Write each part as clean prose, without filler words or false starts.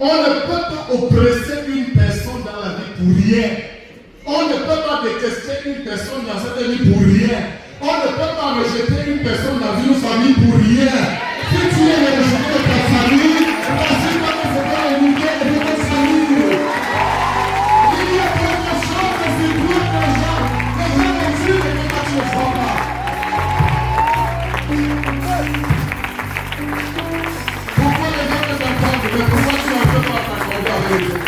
On ne peut pas oppresser une personne dans la vie pour rien. On ne peut pas détester une personne dans cette vie pour rien. On ne peut pas rejeter une personne dans une famille pour rien. Si tu es rejeté de ta famille, parce que tu vas éliminer de ta famille. Il y a quelque chose que c'est pour les gens. Les gens refusent de mettre sur le format. Pourquoi les gens ne t'entendent pas? Mais pourquoi tu ne peux pas t'accorder avec eux?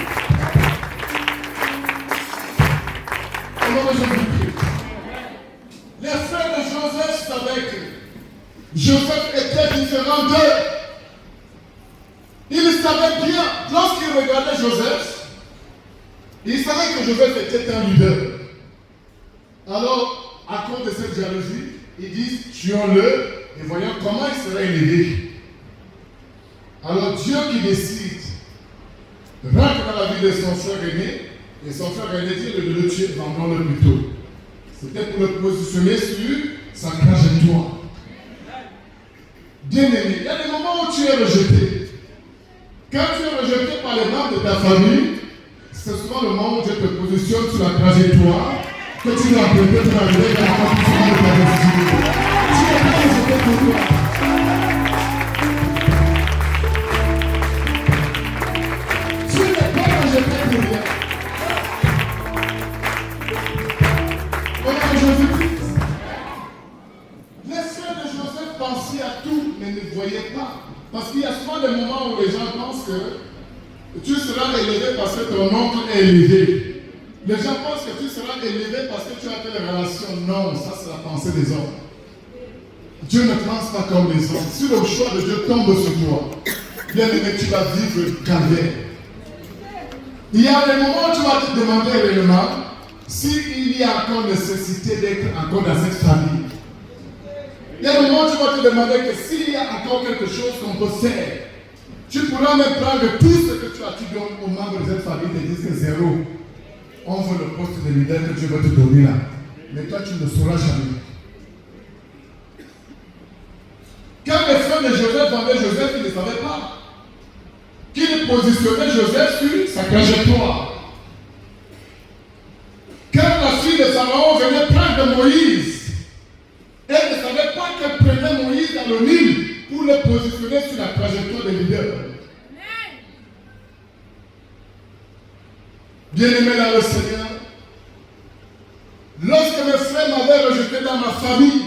Les frères de Joseph savaient que Joseph était différent d'eux. Ils savaient bien, lorsqu'ils regardaient Joseph, ils savaient que Joseph était un leader. Alors, à cause de cette jalousie, ils disent, tuons-le et voyons comment il sera élevé. Alors Dieu qui décide rentre dans la vie de son frère aîné, et son frère aîné dit de le tuer, vendons-le plus tôt. C'était pour le positionner sur sa trajectoire. Bien-aimé, il y a des moments où tu es rejeté. Quand tu es rejeté par les membres de ta famille, c'est souvent le moment où Dieu te positionne sur la trajectoire que tu dois emprunter pour arriver à l'accomplissement de ta destinée. Tu n'es pas rejeté pour toi. Tu n'es pas rejeté pour rien. Les frères de Joseph pensaient à tout, mais ne voyaient pas. Parce qu'il y a souvent des moments où les gens pensent que tu seras élevé parce que ton oncle est élevé. Les gens pensent que tu seras élevé parce que tu as telle relation. Non, ça c'est la pensée des hommes. Dieu ne pense pas comme les hommes. Si le choix de Dieu tombe sur toi, bien aimé, tu vas vivre calvaire. Il y a des moments où tu vas te demander réellement s'il y a encore nécessité d'être encore dans cette famille. Il y a des moments où tu vas te demander que s'il y a encore quelque chose qu'on peut faire, tu pourras même prendre tout ce que tu as, tu donnes aux membres de cette famille, te disent que zéro. On veut le poste de leader que Dieu va te donner là. Mais toi, tu ne le sauras jamais. Quand les frères de Joseph vendaient Joseph, ils ne savaient pas qu'ils positionnaient Joseph sur sa trajectoire. Quand la fille de Pharaon venait prendre Moïse, elle ne savait pas qu'elle prenait Moïse dans le Nil pour le positionner sur la trajectoire des leaders. Bien-aimé dans le Seigneur, lorsque mes frères m'avaient rejeté dans ma famille,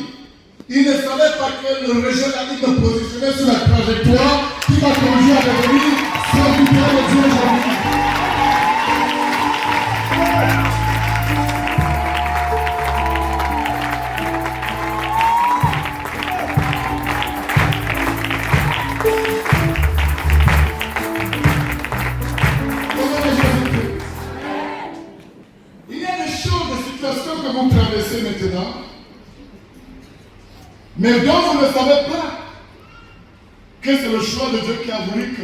ils ne savaient pas que le rejet a été positionné sur la trajectoire qui m'a conduit à devenir serviteur de Dieu aujourd'hui. Maintenant, mais donc vous ne savez pas que c'est le choix de Dieu qui a voulu que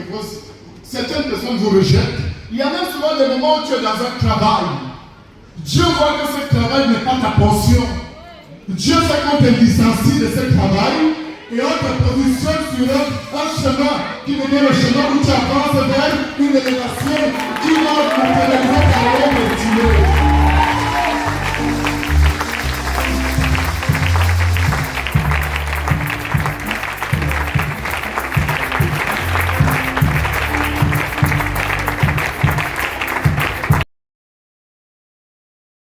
certaines personnes vous rejettent. Il y a même souvent des moments où tu es dans un travail. Dieu voit que ce travail n'est pas ta portion. Dieu fait qu'on te licencie de ce travail et on te positionne sur un chemin qui devient le chemin où tu apprends